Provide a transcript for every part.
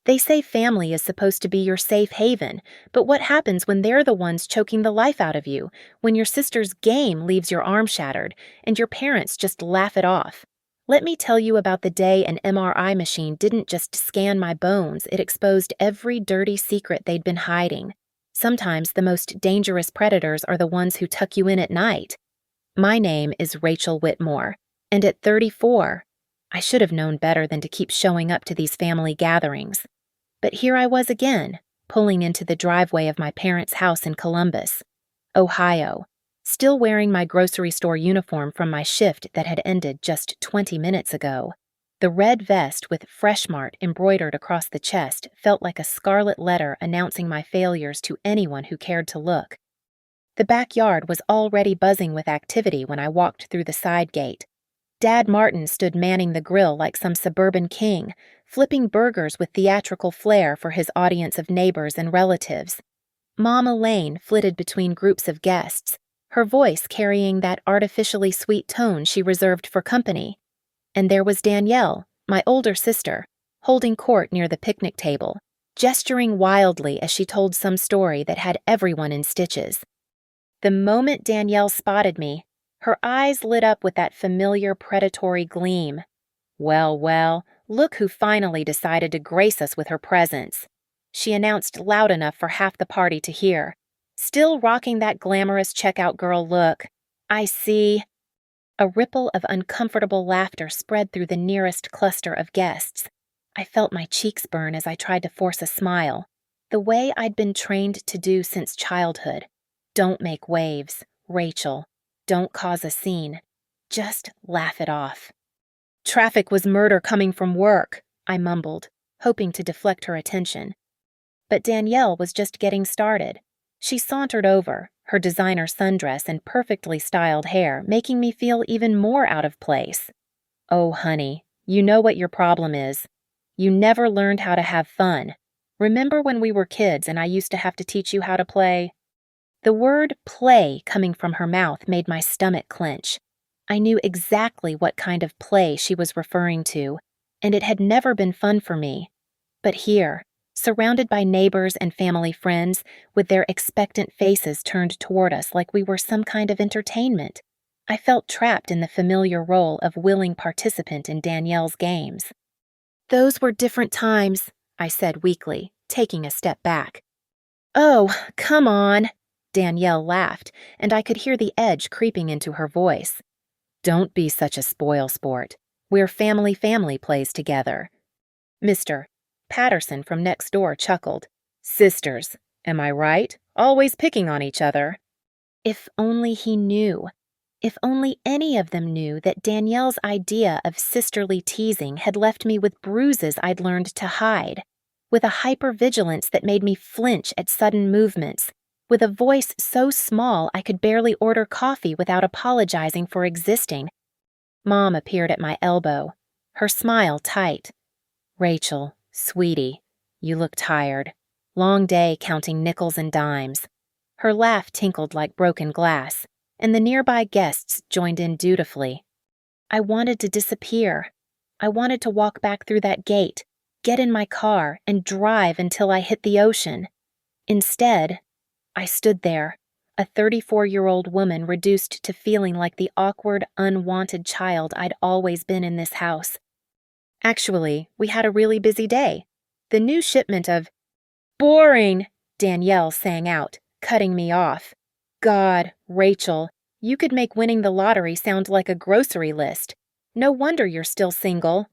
They say family is supposed to be your safe haven, but what happens when they're the ones choking the life out of you, when your sister's game leaves your arm shattered, and your parents just laugh it off? Let me tell you about the day an MRI machine didn't just scan my bones, it exposed every dirty secret they'd been hiding. Sometimes the most dangerous predators are the ones who tuck you in at night. My name is Rachel Whitmore, and at 34, I should have known better than to keep showing up to these family gatherings. But here I was again, pulling into the driveway of my parents' house in Columbus, Ohio, still wearing my grocery store uniform from my shift that had ended just 20 minutes ago. The red vest with Fresh Mart embroidered across the chest felt like a scarlet letter announcing my failures to anyone who cared to look. The backyard was already buzzing with activity when I walked through the side gate. Dad Martin stood manning the grill like some suburban king, flipping burgers with theatrical flair for his audience of neighbors and relatives. Mom Elaine flitted between groups of guests, her voice carrying that artificially sweet tone she reserved for company. And there was Danielle, my older sister, holding court near the picnic table, gesturing wildly as she told some story that had everyone in stitches. The moment Danielle spotted me, her eyes lit up with that familiar predatory gleam. Well, look who finally decided to grace us with her presence, she announced loud enough for half the party to hear, still rocking that glamorous checkout girl look. I see. A ripple of uncomfortable laughter spread through the nearest cluster of guests. I felt my cheeks burn as I tried to force a smile, the way I'd been trained to do since childhood. Don't make waves, Rachel. Don't cause a scene. Just laugh it off. Traffic was murder coming from work, I mumbled, hoping to deflect her attention. But Danielle was just getting started. She sauntered over, her designer sundress and perfectly styled hair making me feel even more out of place. Oh, honey, you know what your problem is. You never learned how to have fun. Remember when we were kids and I used to have to teach you how to play? The word play coming from her mouth made my stomach clench. I knew exactly what kind of play she was referring to, and it had never been fun for me. But here, surrounded by neighbors and family friends, with their expectant faces turned toward us like we were some kind of entertainment, I felt trapped in the familiar role of willing participant in Danielle's games. Those were different times, I said weakly, taking a step back. Oh, come on, Danielle laughed, and I could hear the edge creeping into her voice. Don't be such a spoil-sport. We're family plays together. Mr. Patterson from next door chuckled. Sisters, am I right? Always picking on each other. If only he knew. If only any of them knew that Danielle's idea of sisterly teasing had left me with bruises I'd learned to hide, with a hypervigilance that made me flinch at sudden movements, with a voice so small I could barely order coffee without apologizing for existing. Mom appeared at my elbow, her smile tight. Rachel, sweetie, you look tired. Long day counting nickels and dimes. Her laugh tinkled like broken glass, and the nearby guests joined in dutifully. I wanted to disappear. I wanted to walk back through that gate, get in my car, and drive until I hit the ocean. Instead, I stood there, a 34-year-old woman reduced to feeling like the awkward, unwanted child I'd always been in this house. Actually, we had a really busy day. The new shipment of boring, Danielle sang out, cutting me off. God, Rachel, you could make winning the lottery sound like a grocery list. No wonder you're still single.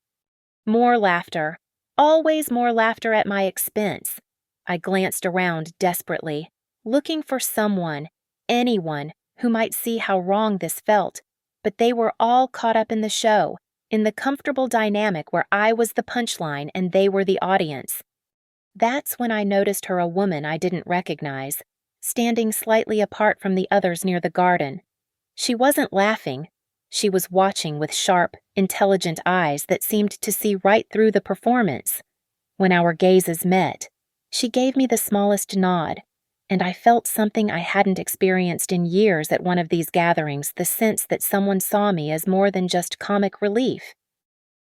More laughter. Always more laughter at my expense. I glanced around desperately, looking for someone, anyone, who might see how wrong this felt, but they were all caught up in the show, in the comfortable dynamic where I was the punchline and they were the audience. That's when I noticed her a woman I didn't recognize, standing slightly apart from the others near the garden. She wasn't laughing. She was watching with sharp, intelligent eyes that seemed to see right through the performance. When our gazes met, she gave me the smallest nod, and I felt something I hadn't experienced in years at one of these gatherings, the sense that someone saw me as more than just comic relief.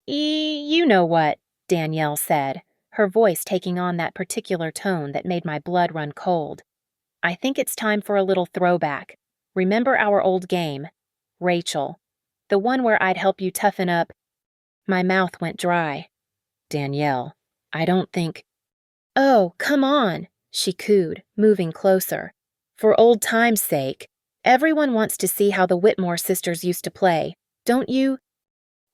You know what, Danielle said, her voice taking on that particular tone that made my blood run cold. "I think it's time for a little throwback. Remember our old game? Rachel. The one where I'd help you toughen up." My mouth went dry. "Danielle, I don't think—" "Oh, come on," she cooed, moving closer. "For old time's sake. Everyone wants to see how the Whitmore sisters used to play, don't you?"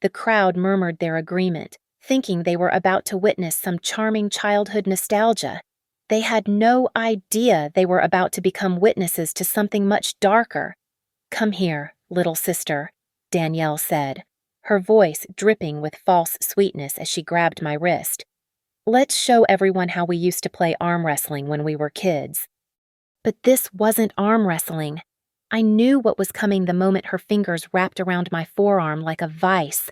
The crowd murmured their agreement, thinking they were about to witness some charming childhood nostalgia. They had no idea they were about to become witnesses to something much darker. "Come here, little sister," Danielle said, her voice dripping with false sweetness as she grabbed my wrist. "Let's show everyone how we used to play arm wrestling when we were kids." But this wasn't arm wrestling. I knew what was coming the moment her fingers wrapped around my forearm like a vice.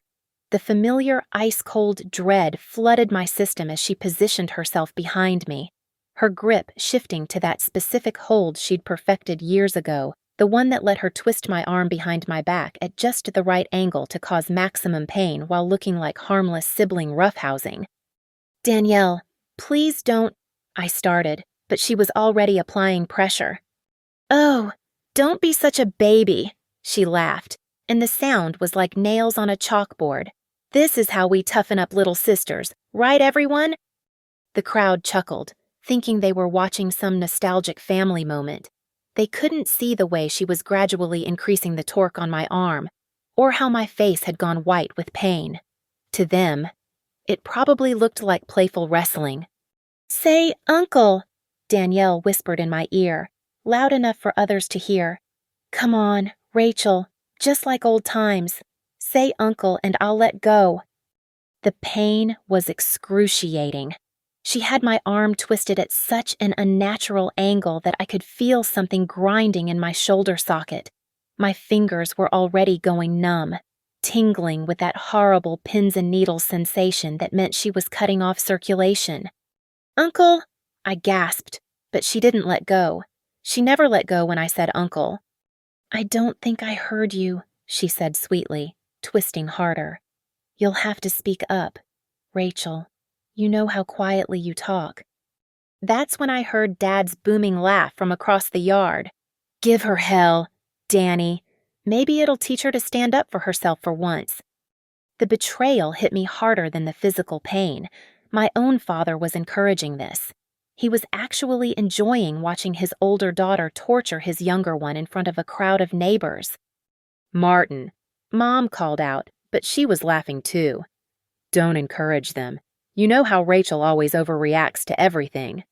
The familiar ice-cold dread flooded my system as she positioned herself behind me, her grip shifting to that specific hold she'd perfected years ago, the one that let her twist my arm behind my back at just the right angle to cause maximum pain while looking like harmless sibling roughhousing. "Danielle, please don't—" I started, but she was already applying pressure. "Oh, don't be such a baby," she laughed, and the sound was like nails on a chalkboard. "This is how we toughen up little sisters, right, everyone?" The crowd chuckled, thinking they were watching some nostalgic family moment. They couldn't see the way she was gradually increasing the torque on my arm, or how my face had gone white with pain. To them, it probably looked like playful wrestling. "Say, Uncle," Danielle whispered in my ear, loud enough for others to hear. "Come on, Rachel, just like old times. Say Uncle and I'll let go." The pain was excruciating. She had my arm twisted at such an unnatural angle that I could feel something grinding in my shoulder socket. My fingers were already going numb, tingling with that horrible pins and needles sensation that meant she was cutting off circulation. "Uncle," I gasped, but she didn't let go. She never let go when I said uncle. "I don't think I heard you," she said sweetly, twisting harder. "You'll have to speak up, Rachel. You know how quietly you talk." That's when I heard Dad's booming laugh from across the yard. "Give her hell, Danny. Maybe it'll teach her to stand up for herself for once." The betrayal hit me harder than the physical pain. My own father was encouraging this. He was actually enjoying watching his older daughter torture his younger one in front of a crowd of neighbors. "Martin," Mom called out, but she was laughing too. "Don't encourage them. You know how Rachel always overreacts to everything."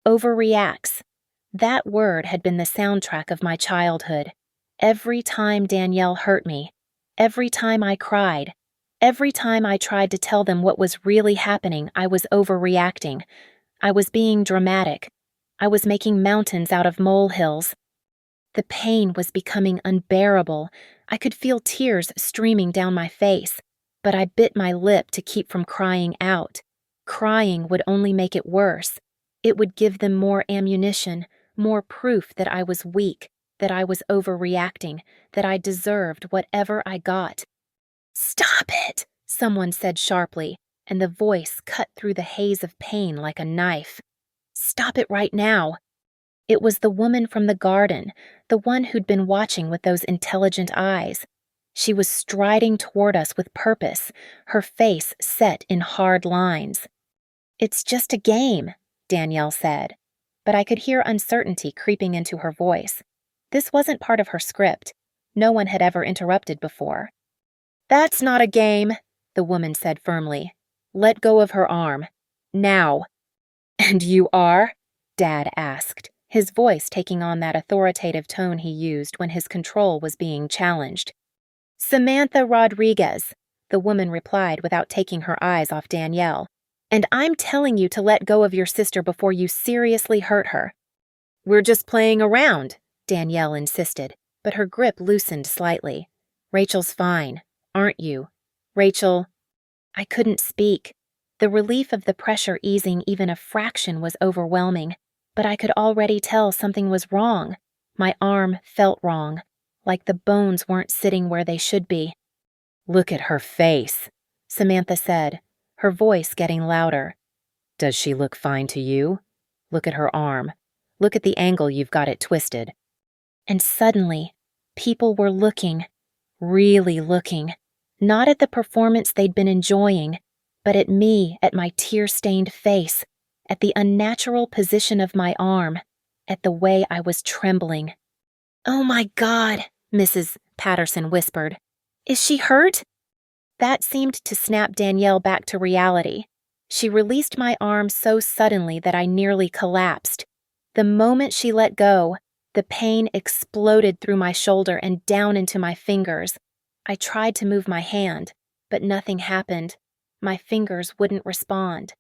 Overreacts. That word had been the soundtrack of my childhood. Every time Danielle hurt me, every time I cried, every time I tried to tell them what was really happening, I was overreacting. I was being dramatic. I was making mountains out of molehills. The pain was becoming unbearable. I could feel tears streaming down my face, but I bit my lip to keep from crying out. Crying would only make it worse. It would give them more ammunition, more proof that I was weak, that I was overreacting, that I deserved whatever I got. "Stop it," someone said sharply, and the voice cut through the haze of pain like a knife. "Stop it right now." It was the woman from the garden, the one who'd been watching with those intelligent eyes. She was striding toward us with purpose, her face set in hard lines. "It's just a game," Danielle said, but I could hear uncertainty creeping into her voice. This wasn't part of her script. No one had ever interrupted before. "That's not a game," the woman said firmly. "Let go of her arm. Now." "And you are?" Dad asked, his voice taking on that authoritative tone he used when his control was being challenged. "Samantha Rodriguez," the woman replied without taking her eyes off Danielle. "And I'm telling you to let go of your sister before you seriously hurt her." "We're just playing around," Danielle insisted, but her grip loosened slightly. "Rachel's fine, aren't you? Rachel—" I couldn't speak. The relief of the pressure easing even a fraction was overwhelming, but I could already tell something was wrong. My arm felt wrong, like the bones weren't sitting where they should be. "Look at her face," Samantha said, her voice getting louder. Does she look fine to you? Look at her arm. Look at the angle you've got it twisted. And suddenly, people were looking, really looking, not at the performance they'd been enjoying, but at me, at my tear-stained face, at the unnatural position of my arm, at the way I was trembling. "Oh my God," Mrs. Patterson whispered. "Is she hurt?" That seemed to snap Danielle back to reality. She released my arm so suddenly that I nearly collapsed. The moment she let go, the pain exploded through my shoulder and down into my fingers. I tried to move my hand, but nothing happened. My fingers wouldn't respond.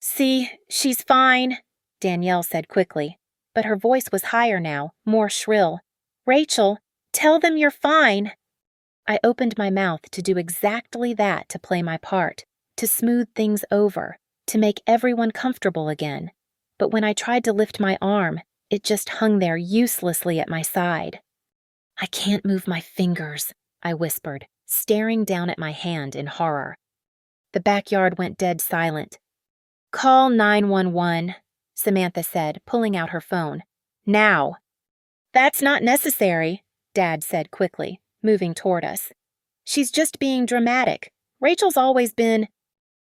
"See, she's fine," Danielle said quickly, but her voice was higher now, more shrill. "Rachel, tell them you're fine." I opened my mouth to do exactly that, to play my part, to smooth things over, to make everyone comfortable again. But when I tried to lift my arm, it just hung there uselessly at my side. "I can't move my fingers," I whispered, staring down at my hand in horror. The backyard went dead silent. "Call 911, Samantha said, pulling out her phone. "Now." "That's not necessary," Dad said quickly, moving toward us. "She's just being dramatic. Rachel's always been—"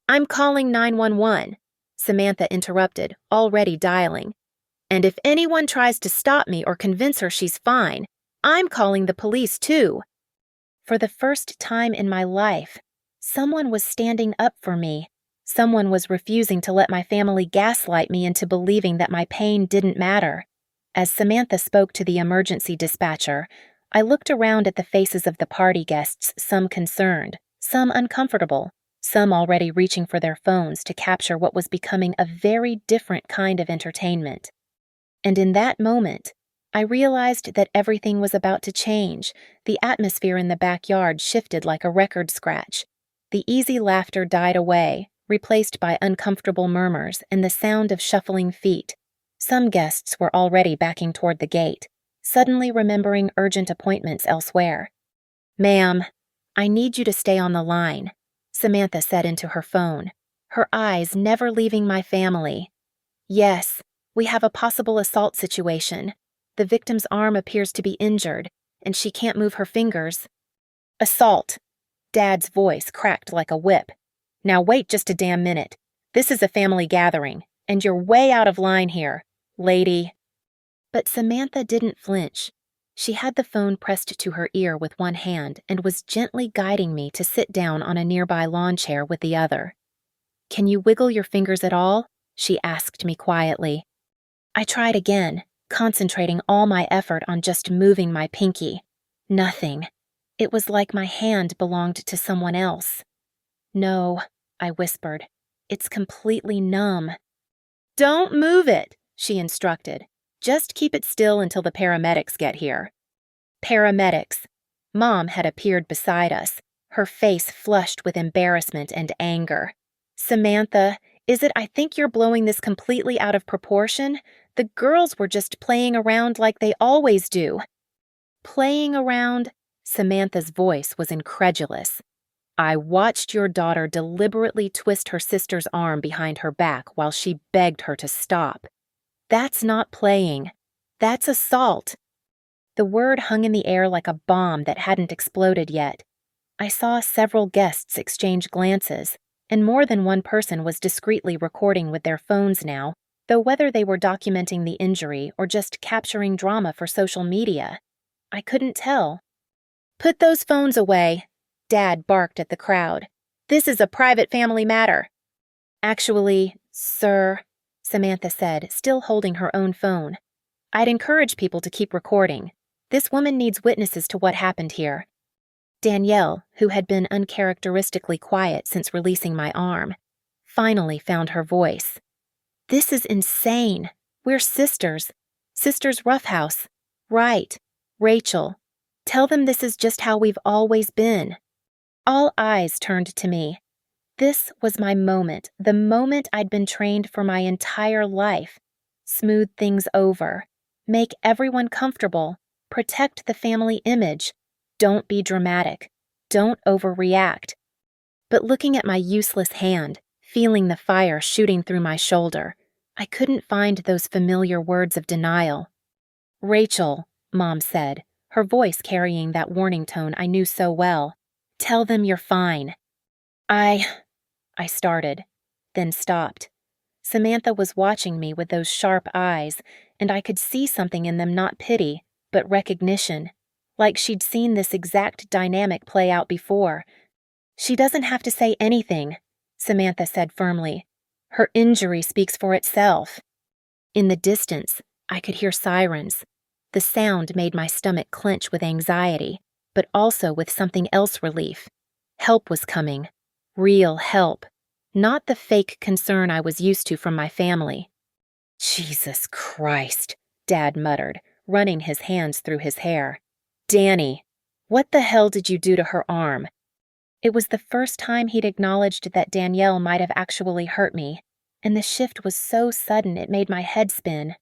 "I'm calling 911, Samantha interrupted, already dialing. "And if anyone tries to stop me or convince her she's fine, I'm calling the police too." For the first time in my life, someone was standing up for me. Someone was refusing to let my family gaslight me into believing that my pain didn't matter. As Samantha spoke to the emergency dispatcher, I looked around at the faces of the party guests, some concerned, some uncomfortable, some already reaching for their phones to capture what was becoming a very different kind of entertainment. And in that moment, I realized that everything was about to change. The atmosphere in the backyard shifted like a record scratch. The easy laughter died away, replaced by uncomfortable murmurs and the sound of shuffling feet. Some guests were already backing toward the gate, suddenly remembering urgent appointments elsewhere. "Ma'am, I need you to stay on the line," Samantha said into her phone, her eyes never leaving my family. "Yes, we have a possible assault situation. The victim's arm appears to be injured, and she can't move her fingers." "Assault!" Dad's voice cracked like a whip. "Now wait just a damn minute. This is a family gathering, and you're way out of line here, lady." But Samantha didn't flinch. She had the phone pressed to her ear with one hand and was gently guiding me to sit down on a nearby lawn chair with the other. "Can you wiggle your fingers at all?" she asked me quietly. I tried again, concentrating all my effort on just moving my pinky. Nothing. It was like my hand belonged to someone else. "No," I whispered. "It's completely numb." "Don't move it," she instructed. "Just keep it still until the paramedics get here." Paramedics. Mom had appeared beside us, her face flushed with embarrassment and anger. "Samantha, I think you're blowing this completely out of proportion. The girls were just playing around like they always do." "Playing around?" Samantha's voice was incredulous. "I watched your daughter deliberately twist her sister's arm behind her back while she begged her to stop. That's not playing. That's assault." The word hung in the air like a bomb that hadn't exploded yet. I saw several guests exchange glances, and more than one person was discreetly recording with their phones now, though whether they were documenting the injury or just capturing drama for social media, I couldn't tell. "Put those phones away," Dad barked at the crowd. "This is a private family matter." "Actually, sir," Samantha said, still holding her own phone, "I'd encourage people to keep recording. This woman needs witnesses to what happened here." Danielle, who had been uncharacteristically quiet since releasing my arm, finally found her voice. "This is insane. We're sisters. Sisters Roughhouse. Right. Rachel. Tell them this is just how we've always been." All eyes turned to me. This was my moment, the moment I'd been trained for my entire life. Smooth things over. Make everyone comfortable. Protect the family image. Don't be dramatic. Don't overreact. But looking at my useless hand, feeling the fire shooting through my shoulder. I couldn't find those familiar words of denial. "Rachel," Mom said, her voice carrying that warning tone I knew so well. "Tell them you're fine." I started, then stopped. Samantha was watching me with those sharp eyes, and I could see something in them, not pity, but recognition, like she'd seen this exact dynamic play out before. "She doesn't have to say anything," Samantha said firmly. "Her injury speaks for itself." In the distance, I could hear sirens. The sound made my stomach clench with anxiety, but also with something else relief. Help was coming. Real help. Not the fake concern I was used to from my family. "Jesus Christ," Dad muttered, running his hands through his hair. "Danny, what the hell did you do to her arm?" It was the first time he'd acknowledged that Danielle might have actually hurt me, and the shift was so sudden it made my head spin.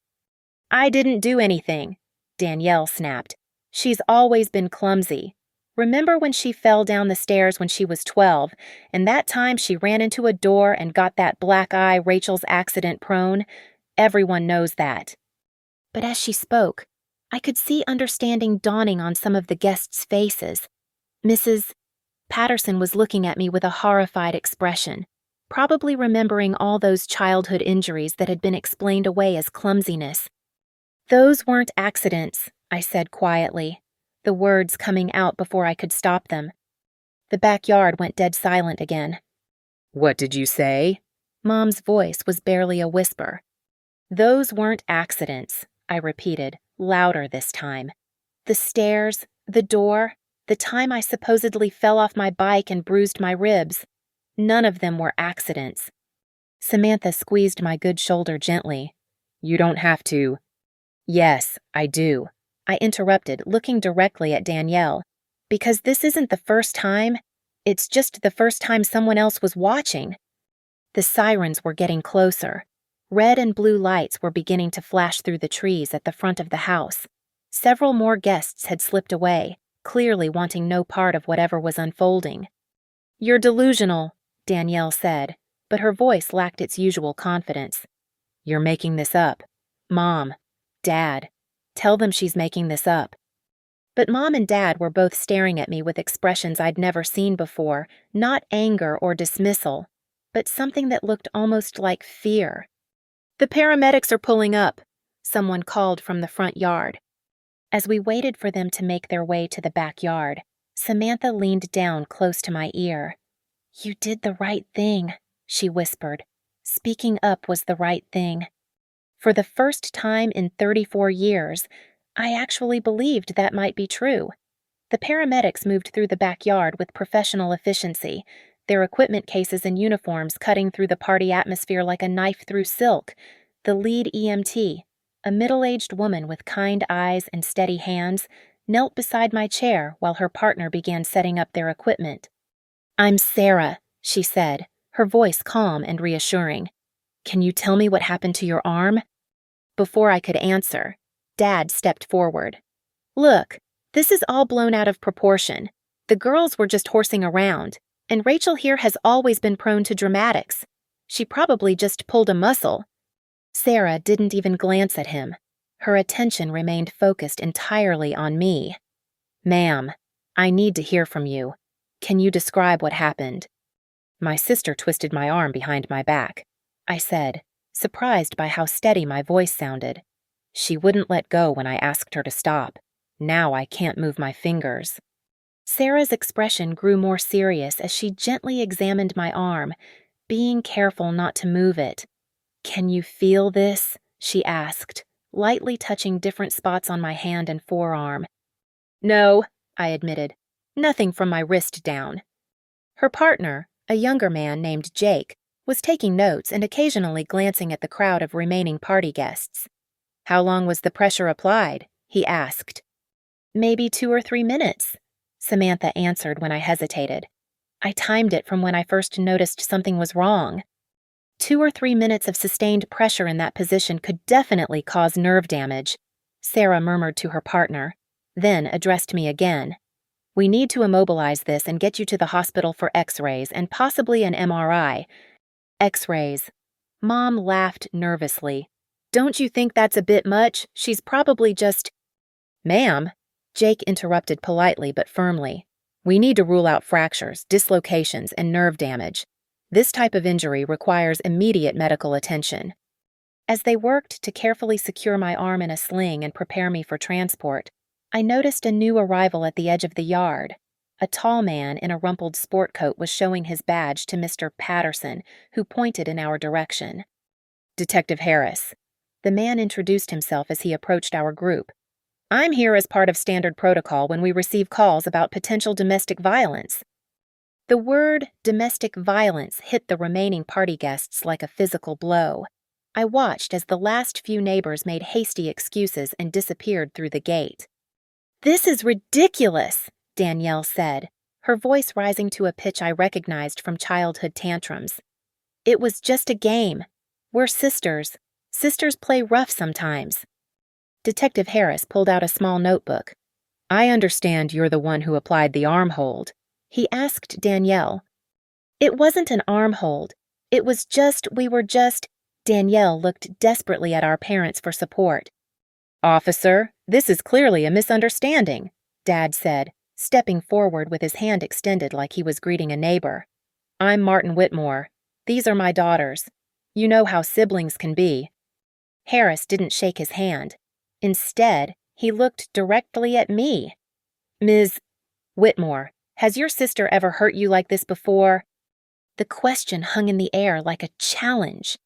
"I didn't do anything," Danielle snapped. "She's always been clumsy. Remember when she fell down the stairs when she was 12, and that time she ran into a door and got that black eye Rachel's accident prone? Everyone knows that." But as she spoke, I could see understanding dawning on some of the guests' faces. Mrs. Patterson was looking at me with a horrified expression, probably remembering all those childhood injuries that had been explained away as clumsiness. "Those weren't accidents," I said quietly, the words coming out before I could stop them. The backyard went dead silent again. "What did you say?" Mom's voice was barely a whisper. "Those weren't accidents," I repeated, louder this time. "The stairs, the door, the time I supposedly fell off my bike and bruised my ribs. None of them were accidents." Samantha squeezed my good shoulder gently. "You don't have to." "Yes, I do," I interrupted, looking directly at Danielle. "Because this isn't the first time. It's just the first time someone else was watching." The sirens were getting closer. Red and blue lights were beginning to flash through the trees at the front of the house. Several more guests had slipped away, clearly wanting no part of whatever was unfolding. "You're delusional," Danielle said, but her voice lacked its usual confidence. "You're making this up. Mom, Dad, tell them she's making this up." But Mom and Dad were both staring at me with expressions I'd never seen before, not anger or dismissal, but something that looked almost like fear. "The paramedics are pulling up," someone called from the front yard. As we waited for them to make their way to the backyard, Samantha leaned down close to my ear. "You did the right thing," she whispered. Speaking up was the right thing. For the first time in 34 years, I actually believed that might be true. The paramedics moved through the backyard with professional efficiency, their equipment cases and uniforms cutting through the party atmosphere like a knife through silk. The lead EMT, a middle-aged woman with kind eyes and steady hands, knelt beside my chair while her partner began setting up their equipment. "I'm Sarah," she said, her voice calm and reassuring. "Can you tell me what happened to your arm?" Before I could answer, Dad stepped forward. "Look, this is all blown out of proportion. The girls were just horsing around, and Rachel here has always been prone to dramatics. She probably just pulled a muscle." Sarah didn't even glance at him. Her attention remained focused entirely on me. "Ma'am, I need to hear from you. Can you describe what happened?" "My sister twisted my arm behind my back," I said, surprised by how steady my voice sounded. "She wouldn't let go when I asked her to stop. Now I can't move my fingers." Sarah's expression grew more serious as she gently examined my arm, being careful not to move it. "Can you feel this?" she asked, lightly touching different spots on my hand and forearm. "No," I admitted. "Nothing from my wrist down." Her partner, a younger man named Jake, was taking notes and occasionally glancing at the crowd of remaining party guests. "How long was the pressure applied?" he asked. "Maybe 2 or 3 minutes," Samantha answered when I hesitated. "I timed it from when I first noticed something was wrong." 2 or 3 minutes of sustained pressure in that position could definitely cause nerve damage, Sarah murmured to her partner, then addressed me again. "We need to immobilize this and get you to the hospital for x-rays and possibly an MRI. X-rays. Mom laughed nervously. Don't you think that's a bit much? She's probably just— Ma'am, Jake interrupted politely but firmly. We need to rule out fractures, dislocations, and nerve damage. This type of injury requires immediate medical attention. As they worked to carefully secure my arm in a sling and prepare me for transport, I noticed a new arrival at the edge of the yard. A tall man in a rumpled sport coat was showing his badge to Mr. Patterson, who pointed in our direction. Detective Harris. The man introduced himself as he approached our group. I'm here as part of standard protocol when we receive calls about potential domestic violence. The word domestic violence hit the remaining party guests like a physical blow. I watched as the last few neighbors made hasty excuses and disappeared through the gate. This is ridiculous, Danielle said, her voice rising to a pitch I recognized from childhood tantrums. It was just a game. We're sisters. Sisters play rough sometimes. Detective Harris pulled out a small notebook. I understand you're the one who applied the arm hold. He asked Danielle. It wasn't an arm hold. We were just— Danielle looked desperately at our parents for support. Officer, this is clearly a misunderstanding, Dad said, stepping forward with his hand extended like he was greeting a neighbor. I'm Martin Whitmore. These are my daughters. You know how siblings can be. Harris didn't shake his hand. Instead, he looked directly at me. Ms. Whitmore, has your sister ever hurt you like this before? The question hung in the air like a challenge.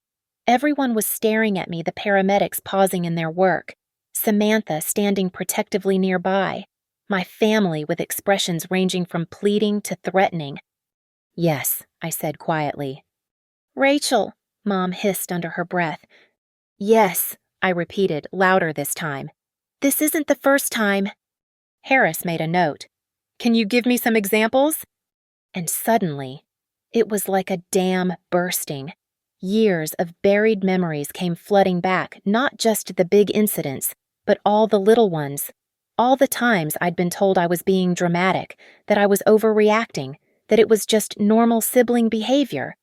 Everyone was staring at me, the paramedics pausing in their work, Samantha standing protectively nearby, my family with expressions ranging from pleading to threatening. Yes, I said quietly. Rachel, Mom hissed under her breath. Yes, I repeated, louder this time. This isn't the first time. Harris made a note. Can you give me some examples? And suddenly, it was like a dam bursting. Years of buried memories came flooding back, not just the big incidents, but all the little ones. All the times I'd been told I was being dramatic, that I was overreacting, that it was just normal sibling behavior.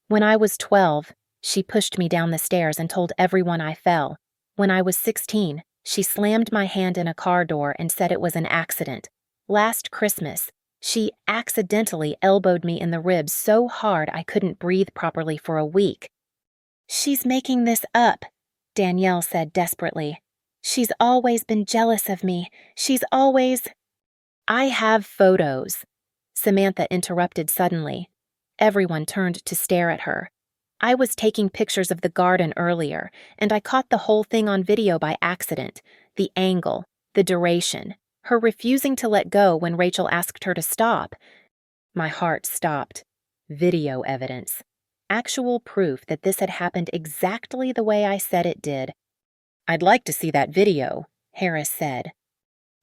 When I was 12, she pushed me down the stairs and told everyone I fell. When I was 16, she slammed my hand in a car door and said it was an accident. Last Christmas, she accidentally elbowed me in the ribs so hard I couldn't breathe properly for a week. She's making this up, Danielle said desperately. She's always been jealous of me. She's always— I have photos, Samantha interrupted suddenly. Everyone turned to stare at her. I was taking pictures of the garden earlier, and I caught the whole thing on video by accident. The angle, the duration, her refusing to let go when Rachel asked her to stop. My heart stopped. Video evidence. Actual proof that this had happened exactly the way I said it did. I'd like to see that video, Harris said.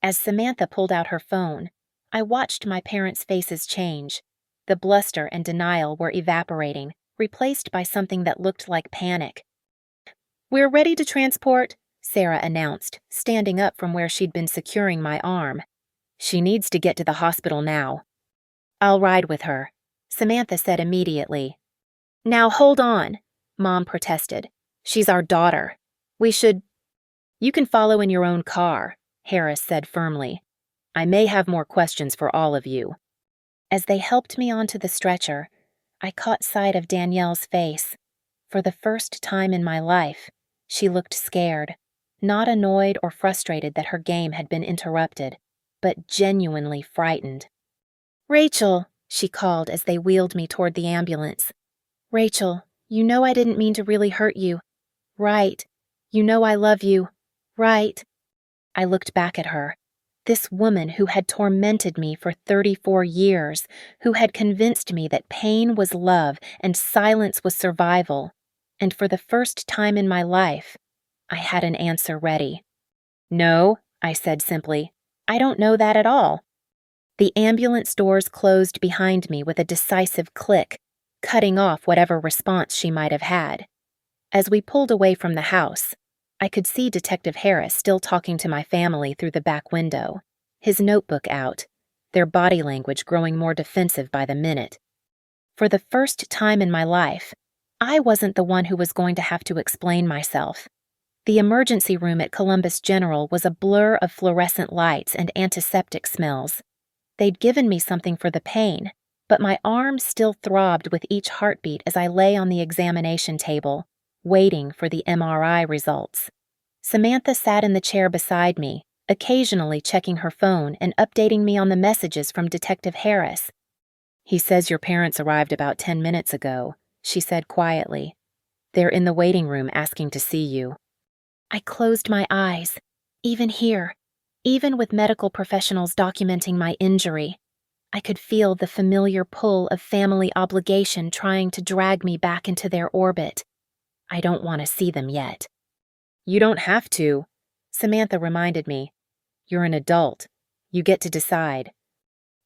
As Samantha pulled out her phone, I watched my parents' faces change. The bluster and denial were evaporating, replaced by something that looked like panic. We're ready to transport, Sarah announced, standing up from where she'd been securing my arm. She needs to get to the hospital now. I'll ride with her, Samantha said immediately. Now hold on, Mom protested. She's our daughter. We should— You can follow in your own car, Harris said firmly. I may have more questions for all of you. As they helped me onto the stretcher, I caught sight of Danielle's face. For the first time in my life, she looked scared, not annoyed or frustrated that her game had been interrupted, but genuinely frightened. Rachel, she called as they wheeled me toward the ambulance. Rachel, you know I didn't mean to really hurt you. Right. You know I love you. Right. I looked back at her. This woman who had tormented me for 34 years, who had convinced me that pain was love and silence was survival. And for the first time in my life, I had an answer ready. No, I said simply. I don't know that at all. The ambulance doors closed behind me with a decisive click, cutting off whatever response she might have had. As we pulled away from the house, I could see Detective Harris still talking to my family through the back window, his notebook out, their body language growing more defensive by the minute. For the first time in my life, I wasn't the one who was going to have to explain myself. The emergency room at Columbus General was a blur of fluorescent lights and antiseptic smells. They'd given me something for the pain, but my arm still throbbed with each heartbeat as I lay on the examination table, waiting for the MRI results. Samantha sat in the chair beside me, occasionally checking her phone and updating me on the messages from Detective Harris. "He says your parents arrived about 10 minutes ago," she said quietly. "They're in the waiting room asking to see you." I closed my eyes. Even here, even with medical professionals documenting my injury, I could feel the familiar pull of family obligation trying to drag me back into their orbit. I don't want to see them yet. "You don't have to," Samantha reminded me. "You're an adult. You get to decide."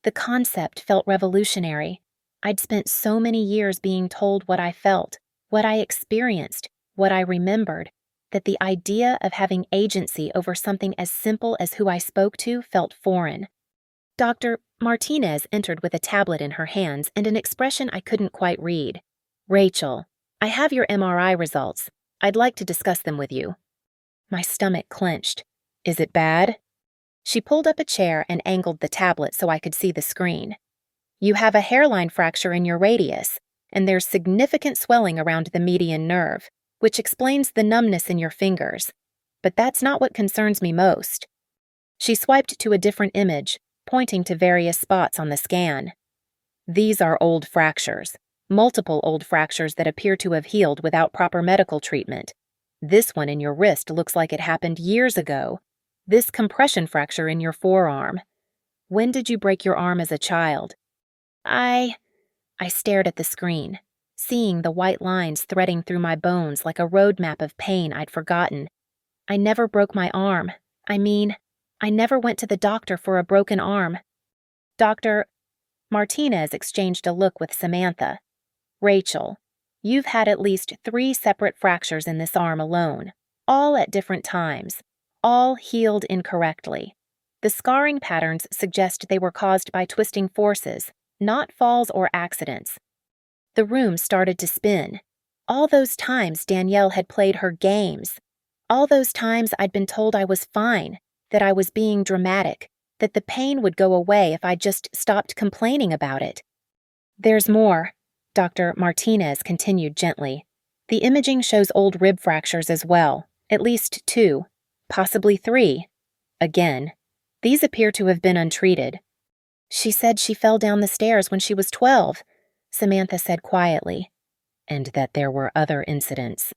The concept felt revolutionary. I'd spent so many years being told what I felt, what I experienced, what I remembered, that the idea of having agency over something as simple as who I spoke to felt foreign. Dr. Martinez entered with a tablet in her hands and an expression I couldn't quite read. "Rachel, I have your MRI results. I'd like to discuss them with you." My stomach clenched. "Is it bad?" She pulled up a chair and angled the tablet so I could see the screen. "You have a hairline fracture in your radius, and there's significant swelling around the median nerve, which explains the numbness in your fingers. But that's not what concerns me most." She swiped to a different image, pointing to various spots on the scan. "These are old fractures, multiple old fractures that appear to have healed without proper medical treatment. This one in your wrist looks like it happened years ago. This compression fracture in your forearm. When did you break your arm as a child?" I stared at the screen, seeing the white lines threading through my bones like a roadmap of pain I'd forgotten. "I never broke my arm. I never went to the doctor for a broken arm." Dr. Martinez exchanged a look with Samantha. "Rachel, you've had at least 3 separate fractures in this arm alone, all at different times, all healed incorrectly. The scarring patterns suggest they were caused by twisting forces, not falls or accidents." The room started to spin. All those times Danielle had played her games. All those times I'd been told I was fine, that I was being dramatic, that the pain would go away if I just stopped complaining about it. "There's more," Dr. Martinez continued gently. "The imaging shows old rib fractures as well, at least 2, possibly 3. Again, these appear to have been untreated." "She said she fell down the stairs when she was 12, Samantha said quietly. "And that there were other incidents."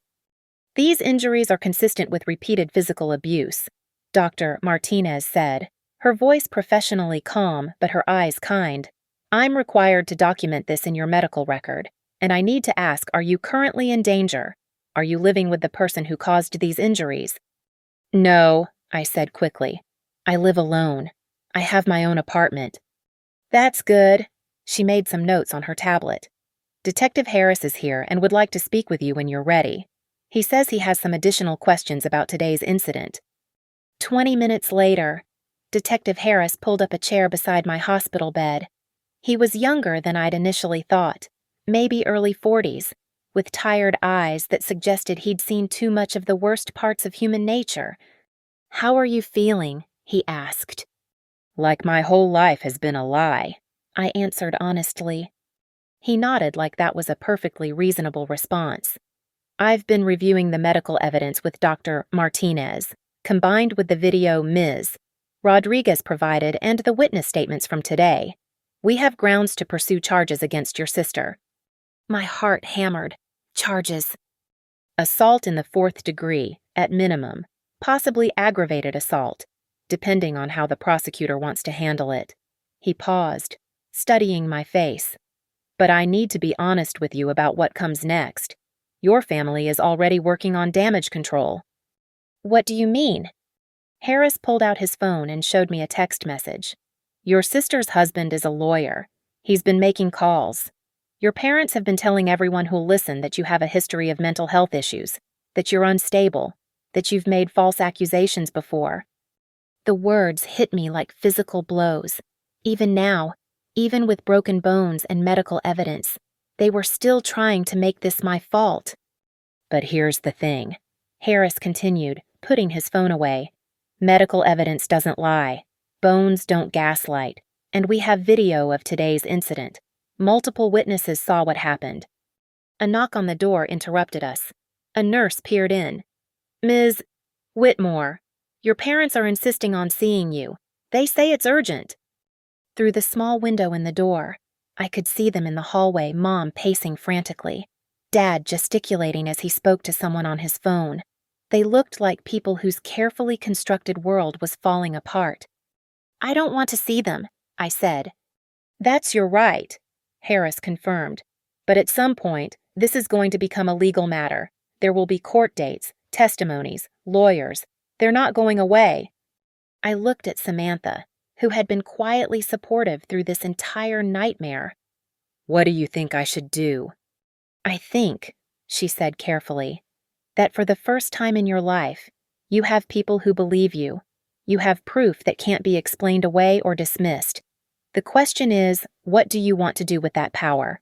"These injuries are consistent with repeated physical abuse," Dr. Martinez said, her voice professionally calm but her eyes kind. "I'm required to document this in your medical record, and I need to ask, are you currently in danger? Are you living with the person who caused these injuries?" "No," I said quickly. "I live alone. I have my own apartment." "That's good." She made some notes on her tablet. "Detective Harris is here and would like to speak with you when you're ready. He says he has some additional questions about today's incident." 20 minutes later, Detective Harris pulled up a chair beside my hospital bed. He was younger than I'd initially thought, maybe early 40s, with tired eyes that suggested he'd seen too much of the worst parts of human nature. "How are you feeling?" he asked. "Like my whole life has been a lie," I answered honestly. He nodded like that was a perfectly reasonable response. "I've been reviewing the medical evidence with Dr. Martinez, combined with the video Ms. Rodriguez provided and the witness statements from today. We have grounds to pursue charges against your sister." My heart hammered. Charges. Assault in the 4th degree, at minimum, possibly aggravated assault, depending on how the prosecutor wants to handle it. He paused, studying my face. "But I need to be honest with you about what comes next. Your family is already working on damage control." "What do you mean?" Harris pulled out his phone and showed me a text message. "Your sister's husband is a lawyer. He's been making calls. Your parents have been telling everyone who'll listen that you have a history of mental health issues, that you're unstable, that you've made false accusations before." The words hit me like physical blows. Even now, even with broken bones and medical evidence, They were still trying to make this my fault. But here's the thing, Harris continued, putting his phone away. Medical evidence doesn't lie. Bones don't gaslight. And we have video of today's incident. Multiple witnesses saw what happened. A knock on the door interrupted us. A nurse peered in. Ms. Whitmore, your parents are insisting on seeing you. They say it's urgent. Through the small window in the door, I could see them in the hallway, Mom pacing frantically, Dad gesticulating as he spoke to someone on his phone. They looked like people whose carefully constructed world was falling apart. I don't want to see them, I said. That's your right, Harris confirmed. But at some point, this is going to become a legal matter. There will be court dates, testimonies, lawyers. They're not going away. I looked at Samantha, who had been quietly supportive through this entire nightmare. What do you think I should do? I think, she said carefully, that for the first time in your life, you have people who believe you. You have proof that can't be explained away or dismissed. The question is, what do you want to do with that power?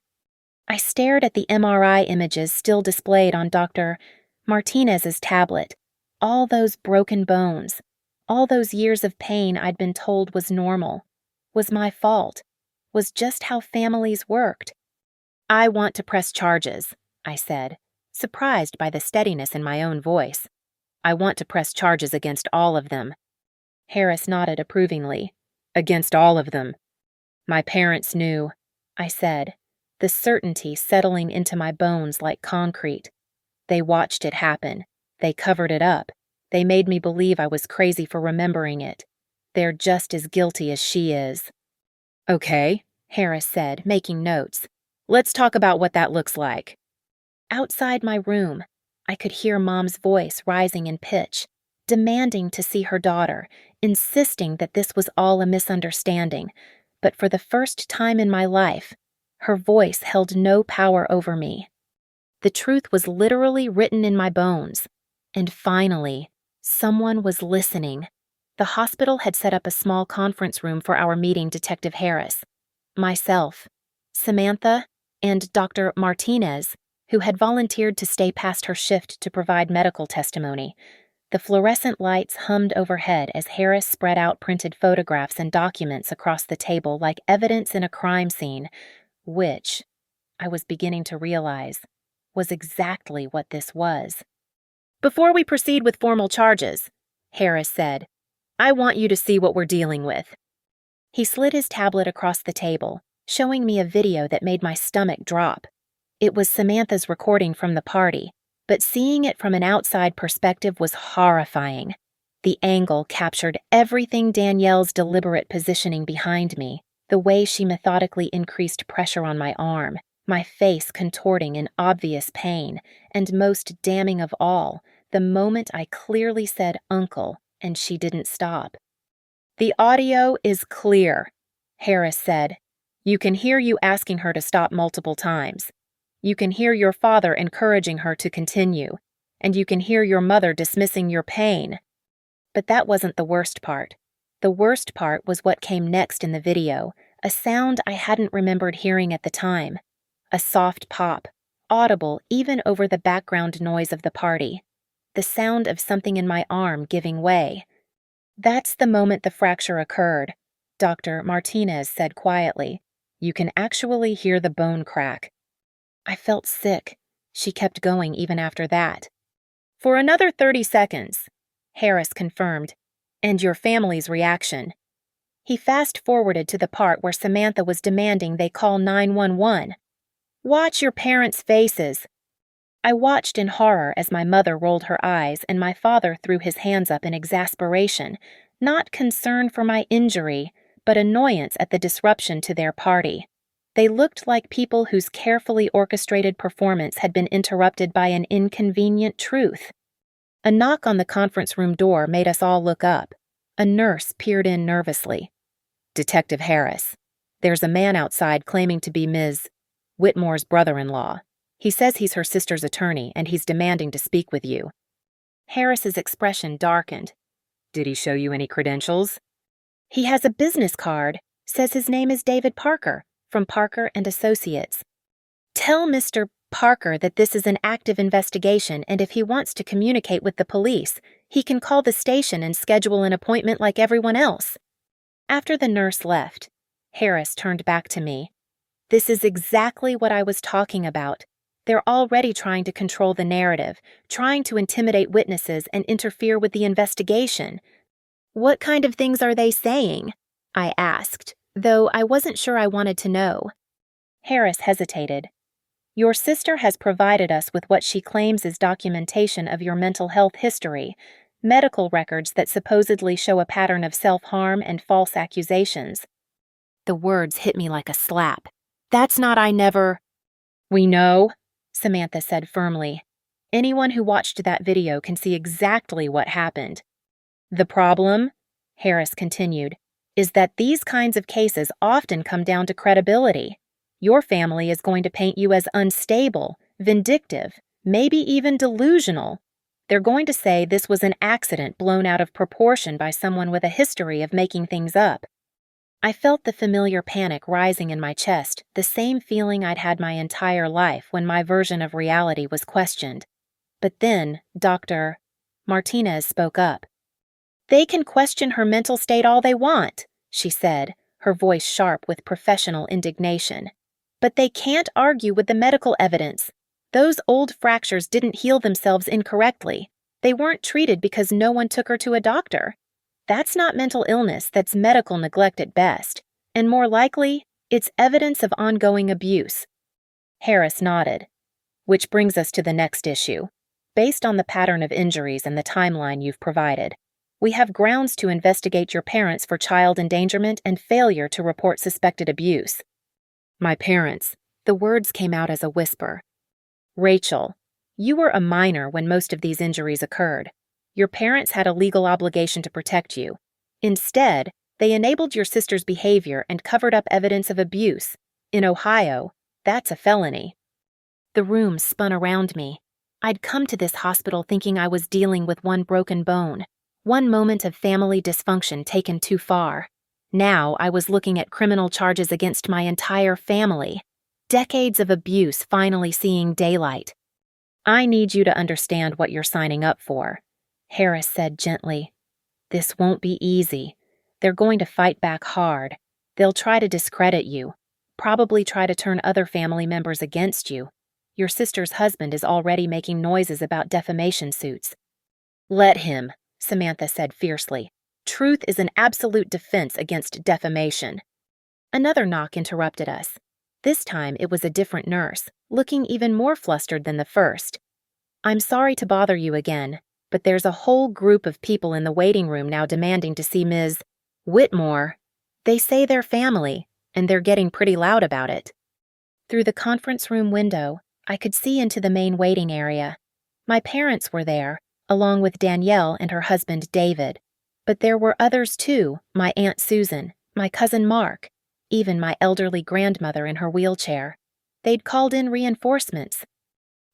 I stared at the MRI images still displayed on Dr. Martinez's tablet. All those broken bones, all those years of pain I'd been told was normal, was my fault, was just how families worked. I want to press charges, I said, surprised by the steadiness in my own voice. I want to press charges against all of them. Harris nodded approvingly. Against all of them. My parents knew, I said, the certainty settling into my bones like concrete. They watched it happen. They covered it up. They made me believe I was crazy for remembering it. They're just as guilty as she is. Okay, Harris said, making notes. Let's talk about what that looks like. Outside my room, I could hear Mom's voice rising in pitch, demanding to see her daughter, insisting that this was all a misunderstanding. But for the first time in my life, her voice held no power over me. The truth was literally written in my bones. And finally, someone was listening. The hospital had set up a small conference room for our meeting, Detective Harris, myself, Samantha, and Dr. Martinez, who had volunteered to stay past her shift to provide medical testimony. The fluorescent lights hummed overhead as Harris spread out printed photographs and documents across the table like evidence in a crime scene, which, I was beginning to realize, was exactly what this was. Before we proceed with formal charges, Harris said, I want you to see what we're dealing with. He slid his tablet across the table, showing me a video that made my stomach drop. It was Samantha's recording from the party, but seeing it from an outside perspective was horrifying. The angle captured everything Danielle's deliberate positioning behind me, the way she methodically increased pressure on my arm, my face contorting in obvious pain, and most damning of all, the moment I clearly said uncle and she didn't stop. The audio is clear, Harris said. You can hear you asking her to stop multiple times. You can hear your father encouraging her to continue, and you can hear your mother dismissing your pain. But that wasn't the worst part. The worst part was what came next in the video, a sound I hadn't remembered hearing at the time. A soft pop, audible even over the background noise of the party. The sound of something in my arm giving way. That's the moment the fracture occurred, Dr. Martinez said quietly. You can actually hear the bone crack. I felt sick. She kept going even after that. For another 30 seconds, Harris confirmed, and your family's reaction. He fast-forwarded to the part where Samantha was demanding they call 911. Watch your parents' faces. I watched in horror as my mother rolled her eyes and my father threw his hands up in exasperation, not concern for my injury, but annoyance at the disruption to their party. They looked like people whose carefully orchestrated performance had been interrupted by an inconvenient truth. A knock on the conference room door made us all look up. A nurse peered in nervously. Detective Harris, there's a man outside claiming to be Ms. Whitmore's brother-in-law. He says he's her sister's attorney and he's demanding to speak with you. Harris's expression darkened. Did he show you any credentials? He has a business card. Says his name is David Parker, from Parker and Associates. Tell Mr. Parker that this is an active investigation, and if he wants to communicate with the police, he can call the station and schedule an appointment like everyone else." After the nurse left, Harris turned back to me. "This is exactly what I was talking about. They're already trying to control the narrative, trying to intimidate witnesses and interfere with the investigation." "What kind of things are they saying?" I asked, though I wasn't sure I wanted to know. Harris hesitated. "Your sister has provided us with what she claims is documentation of your mental health history, medical records that supposedly show a pattern of self-harm and false accusations." The words hit me like a slap. "That's not I never—" "We know," Samantha said firmly. "Anyone who watched that video can see exactly what happened. The problem," Harris continued, "is that these kinds of cases often come down to credibility. Your family is going to paint you as unstable, vindictive, maybe even delusional. They're going to say this was an accident blown out of proportion by someone with a history of making things up." I felt the familiar panic rising in my chest, the same feeling I'd had my entire life when my version of reality was questioned. But then, Dr. Martinez spoke up. "They can question her mental state all they want," she said, her voice sharp with professional indignation. "But they can't argue with the medical evidence. Those old fractures didn't heal themselves incorrectly. They weren't treated because no one took her to a doctor. That's not mental illness, that's medical neglect at best. And more likely, it's evidence of ongoing abuse." Harris nodded. "Which brings us to the next issue. Based on the pattern of injuries and the timeline you've provided, we have grounds to investigate your parents for child endangerment and failure to report suspected abuse." "My parents," the words came out as a whisper. "Rachel, you were a minor when most of these injuries occurred. Your parents had a legal obligation to protect you. Instead, they enabled your sister's behavior and covered up evidence of abuse. In Ohio, that's a felony." The room spun around me. I'd come to this hospital thinking I was dealing with one broken bone, one moment of family dysfunction taken too far. Now I was looking at criminal charges against my entire family. Decades of abuse finally seeing daylight. "I need you to understand what you're signing up for," Harris said gently. "This won't be easy. They're going to fight back hard. They'll try to discredit you, probably try to turn other family members against you. Your sister's husband is already making noises about defamation suits." "Let him," Samantha said fiercely. "Truth is an absolute defense against defamation." Another knock interrupted us. This time it was a different nurse, looking even more flustered than the first. "I'm sorry to bother you again, but there's a whole group of people in the waiting room now demanding to see Ms. Whitmore. They say they're family, and they're getting pretty loud about it." Through the conference room window, I could see into the main waiting area. My parents were there, along with Danielle and her husband David. But there were others too, my Aunt Susan, my cousin Mark, even my elderly grandmother in her wheelchair. They'd called in reinforcements.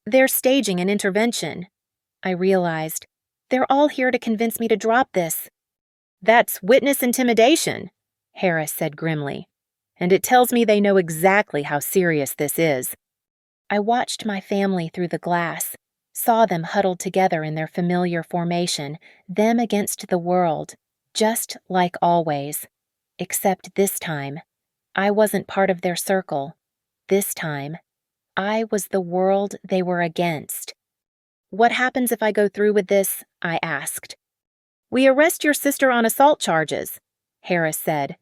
"They're staging an intervention," I realized. "They're all here to convince me to drop this." "That's witness intimidation," Harris said grimly. "And it tells me they know exactly how serious this is." I watched my family through the glass, saw them huddled together in their familiar formation, them against the world, just like always. Except this time, I wasn't part of their circle. This time, I was the world they were against. "What happens if I go through with this?" I asked. "We arrest your sister on assault charges," Harris said.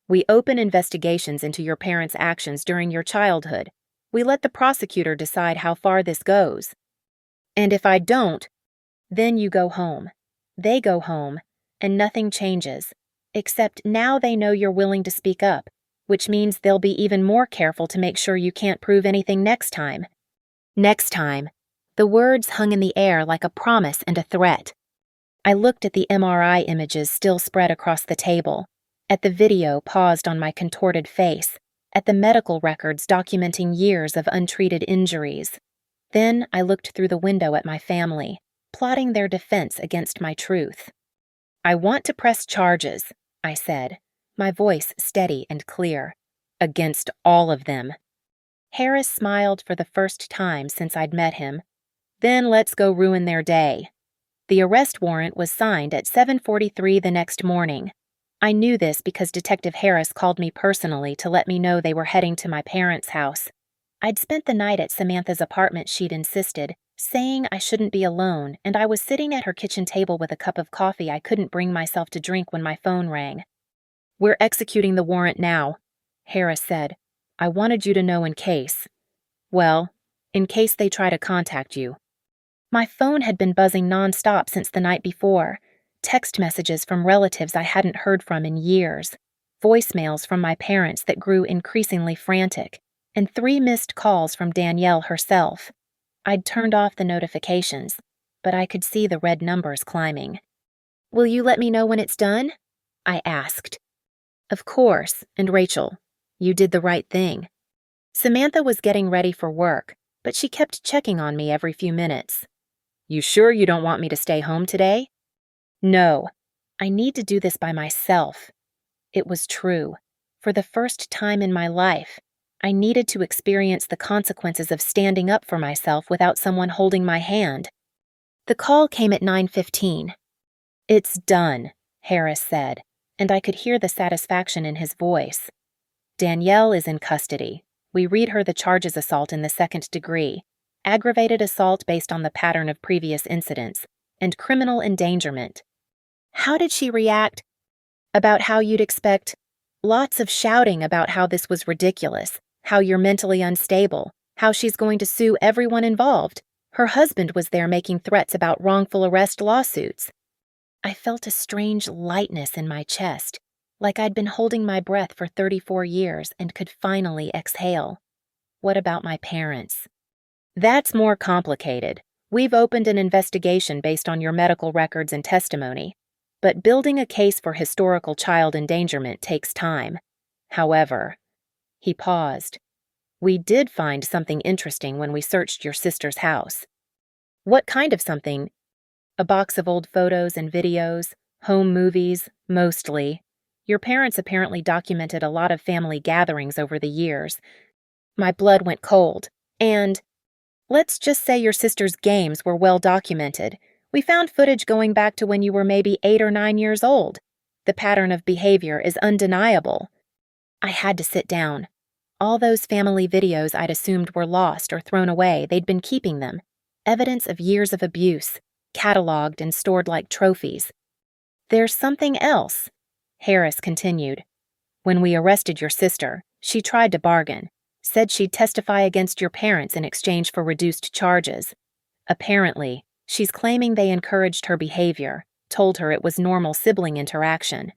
"We open investigations into your parents' actions during your childhood. We let the prosecutor decide how far this goes. And if I don't, then you go home. They go home, and nothing changes, except now they know you're willing to speak up, which means they'll be even more careful to make sure you can't prove anything next time." Next time. The words hung in the air like a promise and a threat. I looked at the MRI images still spread across the table, at the video paused on my contorted face, at the medical records documenting years of untreated injuries. Then I looked through the window at my family, plotting their defense against my truth. "I want to press charges," I said, my voice steady and clear. "Against all of them." Harris smiled for the first time since I'd met him. Then let's go ruin their day. The arrest warrant was signed at 7:43 the next morning. I knew this because Detective Harris called me personally to let me know they were heading to my parents' house. I'd spent the night at Samantha's apartment, she'd insisted, saying I shouldn't be alone, and I was sitting at her kitchen table with a cup of coffee I couldn't bring myself to drink when my phone rang. "We're executing the warrant now," Harris said. "I wanted you to know in case. Well, in case they try to contact you." My phone had been buzzing nonstop since the night before. Text messages from relatives I hadn't heard from in years, voicemails from my parents that grew increasingly frantic, and 3 missed calls from Danielle herself. I'd turned off the notifications, but I could see the red numbers climbing. "Will you let me know when it's done?" I asked. "Of course, and Rachel, you did the right thing." Samantha was getting ready for work, but she kept checking on me every few minutes. "You sure you don't want me to stay home today?" "No, I need to do this by myself." It was true. For the first time in my life, I needed to experience the consequences of standing up for myself without someone holding my hand. The call came at 9:15. "It's done," Harris said, and I could hear the satisfaction in his voice. "Danielle is in custody. We read her the charges: assault in the 2nd degree, aggravated assault based on the pattern of previous incidents, and criminal endangerment." "How did she react?" "About how you'd expect. Lots of shouting about how this was ridiculous, how you're mentally unstable, how she's going to sue everyone involved. Her husband was there making threats about wrongful arrest lawsuits." I felt a strange lightness in my chest, like I'd been holding my breath for 34 years and could finally exhale. What about my parents? "That's more complicated. We've opened an investigation based on your medical records and testimony. But building a case for historical child endangerment takes time. However," he paused, "we did find something interesting when we searched your sister's house." "What kind of something?" "A box of old photos and videos, home movies, mostly. Your parents apparently documented a lot of family gatherings over the years." My blood went cold. "And let's just say your sister's games were well documented. We found footage going back to when you were maybe 8 or 9 years old. The pattern of behavior is undeniable." I had to sit down. All those family videos I'd assumed were lost or thrown away, they'd been keeping them. Evidence of years of abuse, cataloged and stored like trophies. "There's something else," Harris continued. "When we arrested your sister, she tried to bargain, said she'd testify against your parents in exchange for reduced charges. Apparently, she's claiming they encouraged her behavior, told her it was normal sibling interaction."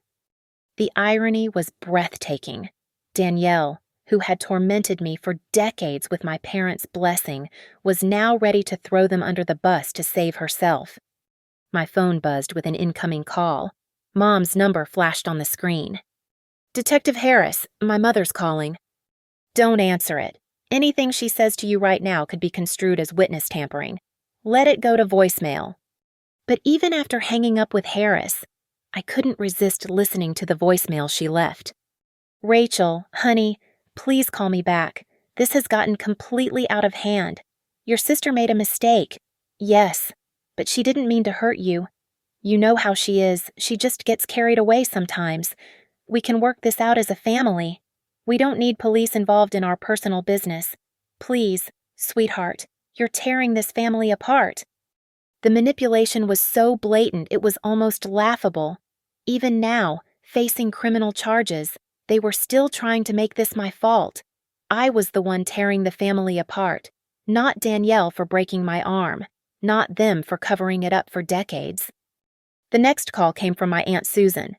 The irony was breathtaking. Danielle, who had tormented me for decades with my parents' blessing, was now ready to throw them under the bus to save herself. My phone buzzed with an incoming call. Mom's number flashed on the screen. "Detective Harris, my mother's calling." "Don't answer it. Anything she says to you right now could be construed as witness tampering. Let it go to voicemail." But even after hanging up with Harris, I couldn't resist listening to the voicemail she left. "Rachel, honey, please call me back. This has gotten completely out of hand. Your sister made a mistake. Yes, but she didn't mean to hurt you. You know how she is. She just gets carried away sometimes. We can work this out as a family. We don't need police involved in our personal business. Please, sweetheart, you're tearing this family apart." The manipulation was so blatant it was almost laughable. Even now, facing criminal charges, they were still trying to make this my fault. I was the one tearing the family apart, not Danielle for breaking my arm, not them for covering it up for decades. The next call came from my Aunt Susan.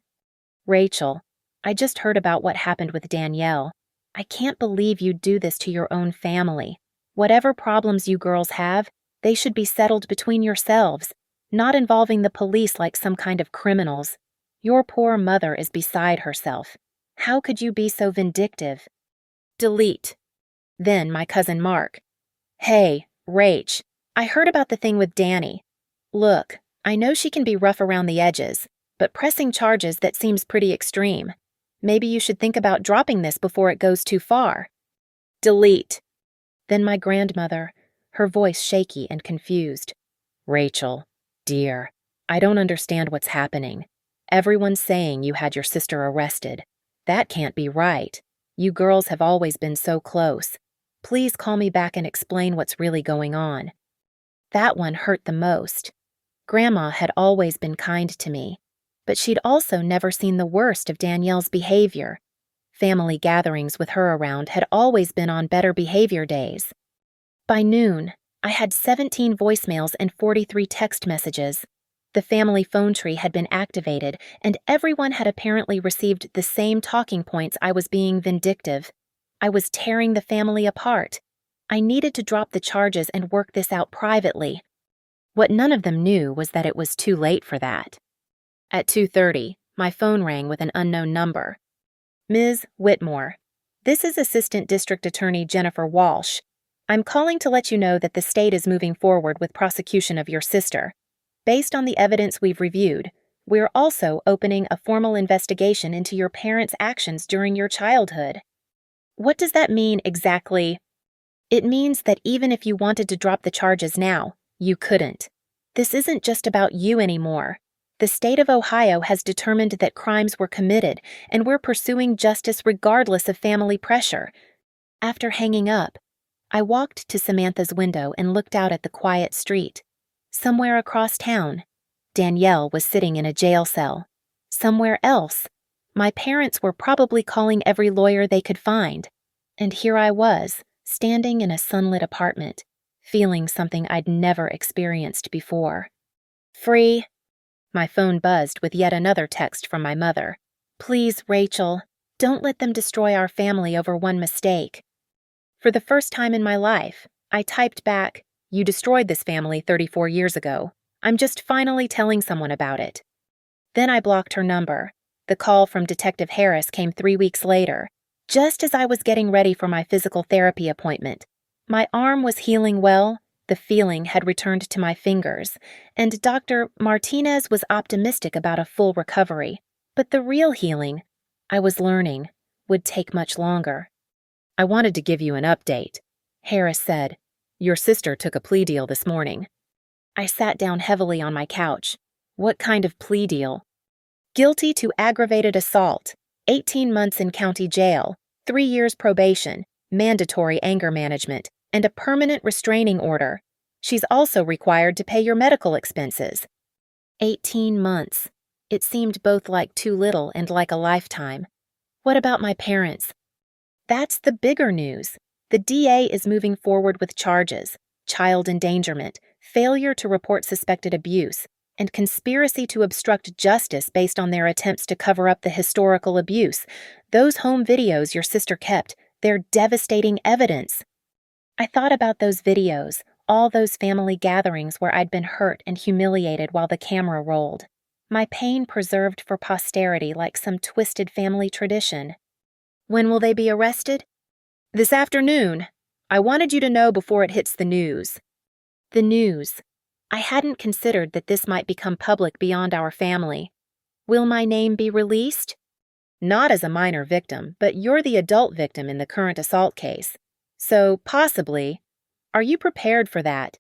"Rachel, I just heard about what happened with Danielle. I can't believe you'd do this to your own family. Whatever problems you girls have, they should be settled between yourselves, not involving the police like some kind of criminals. Your poor mother is beside herself. How could you be so vindictive?" Delete. Then my cousin Mark. "Hey, Rach, I heard about the thing with Danny. Look, I know she can be rough around the edges, but pressing charges, that seems pretty extreme. Maybe you should think about dropping this before it goes too far." Delete. Then my grandmother, her voice shaky and confused. Rachel, dear, I don't understand what's happening. Everyone's saying you had your sister arrested. That can't be right. You girls have always been so close. Please call me back and explain what's really going on. That one hurt the most. Grandma had always been kind to me, but she'd also never seen the worst of Danielle's behavior. Family gatherings with her around had always been on better behavior days. By noon, I had 17 voicemails and 43 text messages. The family phone tree had been activated, and everyone had apparently received the same talking points. I was being vindictive. I was tearing the family apart. I needed to drop the charges and work this out privately. What none of them knew was that it was too late for that. At 2:30, my phone rang with an unknown number. Ms. Whitmore, this is Assistant District Attorney Jennifer Walsh. I'm calling to let you know that the state is moving forward with prosecution of your sister. Based on the evidence we've reviewed, we're also opening a formal investigation into your parents' actions during your childhood. What does that mean exactly? It means that even if you wanted to drop the charges now, you couldn't. This isn't just about you anymore. The state of Ohio has determined that crimes were committed, and we're pursuing justice regardless of family pressure. After hanging up, I walked to Samantha's window and looked out at the quiet street. Somewhere across town, Danielle was sitting in a jail cell. Somewhere else, my parents were probably calling every lawyer they could find. And here I was, standing in a sunlit apartment, feeling something I'd never experienced before. Free. My phone buzzed with yet another text from my mother. Please, Rachel, don't let them destroy our family over one mistake. For the first time in my life, I typed back, you destroyed this family 34 years ago. I'm just finally telling someone about it. Then I blocked her number. The call from Detective Harris came 3 weeks later, just as I was getting ready for my physical therapy appointment. My arm was healing well, the feeling had returned to my fingers, and Dr. Martinez was optimistic about a full recovery. But the real healing, I was learning, would take much longer. I wanted to give you an update, Harris said. Your sister took a plea deal this morning. I sat down heavily on my couch. What kind of plea deal? Guilty to aggravated assault, 18 months in county jail, 3 years probation, mandatory anger management, and a permanent restraining order. She's also required to pay your medical expenses. 18 months. It seemed both like too little and like a lifetime. What about my parents? That's the bigger news. The DA is moving forward with charges: child endangerment, failure to report suspected abuse, and conspiracy to obstruct justice based on their attempts to cover up the historical abuse. Those home videos your sister kept, they're devastating evidence. I thought about those videos, all those family gatherings where I'd been hurt and humiliated while the camera rolled. My pain preserved for posterity like some twisted family tradition. When will they be arrested? This afternoon. I wanted you to know before it hits the news. The news. I hadn't considered that this might become public beyond our family. Will my name be released? Not as a minor victim, but you're the adult victim in the current assault case. So, possibly. Are you prepared for that?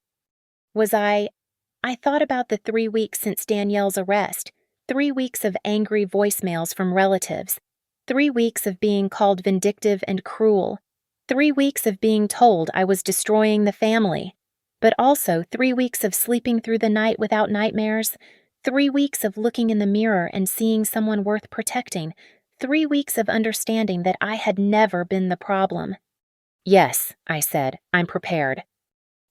I thought about the 3 weeks since Danielle's arrest, 3 weeks of angry voicemails from relatives, 3 weeks of being called vindictive and cruel, 3 weeks of being told I was destroying the family, but also 3 weeks of sleeping through the night without nightmares, 3 weeks of looking in the mirror and seeing someone worth protecting, 3 weeks of understanding that I had never been the problem. Yes, I said, I'm prepared.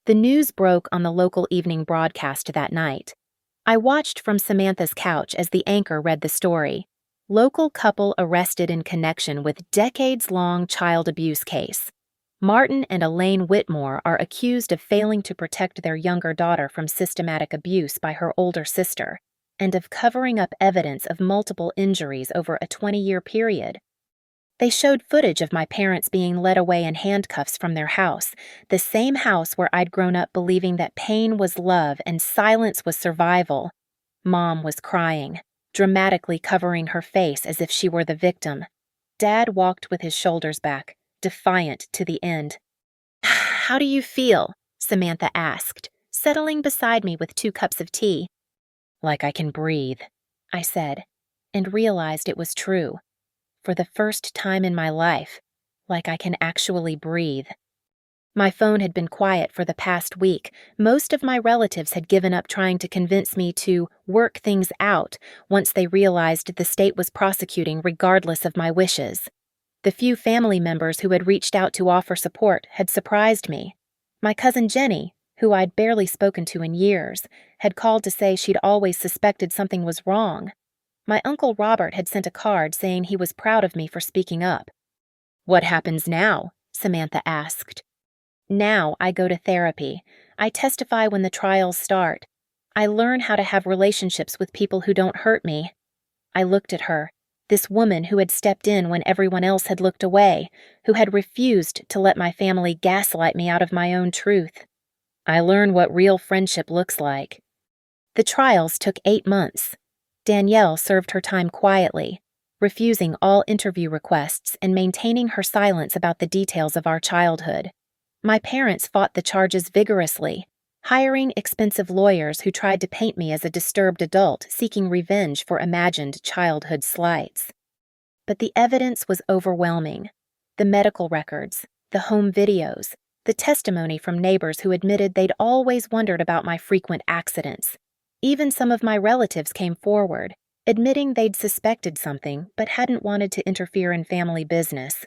The news broke on the local evening broadcast that night. I watched from Samantha's couch as the anchor read the story. Local couple arrested in connection with decades-long child abuse case. Martin and Elaine Whitmore are accused of failing to protect their younger daughter from systematic abuse by her older sister, and of covering up evidence of multiple injuries over a 20-year period. They showed footage of my parents being led away in handcuffs from their house, the same house where I'd grown up believing that pain was love and silence was survival. Mom was crying, dramatically covering her face as if she were the victim. Dad walked with his shoulders back, defiant to the end. How do you feel?" Samantha asked, settling beside me with 2 cups of tea. "Like I can breathe," I said, and realized it was true. For the first time in my life, like I can actually breathe. My phone had been quiet for the past week. Most of my relatives had given up trying to convince me to work things out once they realized the state was prosecuting regardless of my wishes. The few family members who had reached out to offer support had surprised me. My cousin Jenny, who I'd barely spoken to in years, had called to say she'd always suspected something was wrong. My Uncle Robert had sent a card saying he was proud of me for speaking up. "What happens now?" Samantha asked. "Now I go to therapy. I testify when the trials start. I learn how to have relationships with people who don't hurt me." I looked at her, this woman who had stepped in when everyone else had looked away, who had refused to let my family gaslight me out of my own truth. I learn what real friendship looks like. The trials took 8 months. Danielle served her time quietly, refusing all interview requests and maintaining her silence about the details of our childhood. My parents fought the charges vigorously, hiring expensive lawyers who tried to paint me as a disturbed adult seeking revenge for imagined childhood slights. But the evidence was overwhelming. The medical records, the home videos, the testimony from neighbors who admitted they'd always wondered about my frequent accidents. Even some of my relatives came forward, admitting they'd suspected something but hadn't wanted to interfere in family business.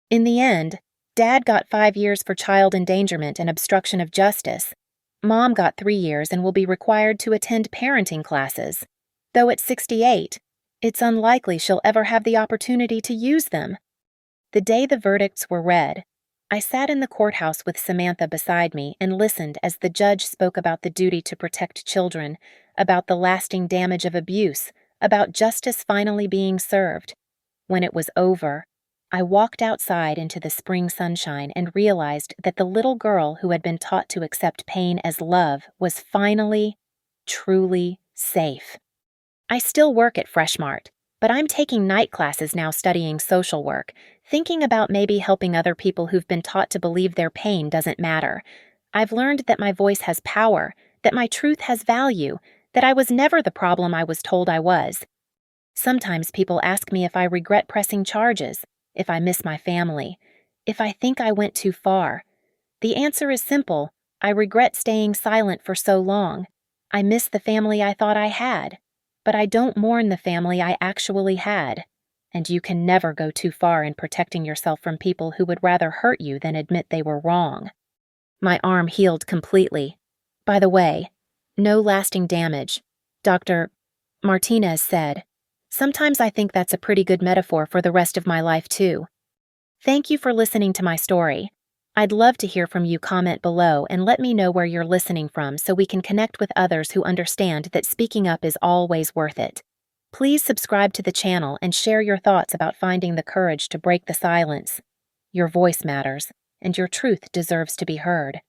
In the end, Dad got 5 years for child endangerment and obstruction of justice. Mom got 3 years and will be required to attend parenting classes. Though at 68, it's unlikely she'll ever have the opportunity to use them. The day the verdicts were read, I sat in the courthouse with Samantha beside me and listened as the judge spoke about the duty to protect children, about the lasting damage of abuse, about justice finally being served. When it was over, I walked outside into the spring sunshine and realized that the little girl who had been taught to accept pain as love was finally, truly safe. I still work at Freshmart, but I'm taking night classes now studying social work, thinking about maybe helping other people who've been taught to believe their pain doesn't matter. I've learned that my voice has power, that my truth has value, that I was never the problem I was told I was. Sometimes people ask me if I regret pressing charges, if I miss my family, if I think I went too far. The answer is simple. I regret staying silent for so long. I miss the family I thought I had. But I don't mourn the family I actually had. And you can never go too far in protecting yourself from people who would rather hurt you than admit they were wrong. My arm healed completely. By the way, no lasting damage. Dr. Martinez said. Sometimes I think that's a pretty good metaphor for the rest of my life, too. Thank you for listening to my story. I'd love to hear from you. Comment below and let me know where you're listening from so we can connect with others who understand that speaking up is always worth it. Please subscribe to the channel and share your thoughts about finding the courage to break the silence. Your voice matters, and your truth deserves to be heard.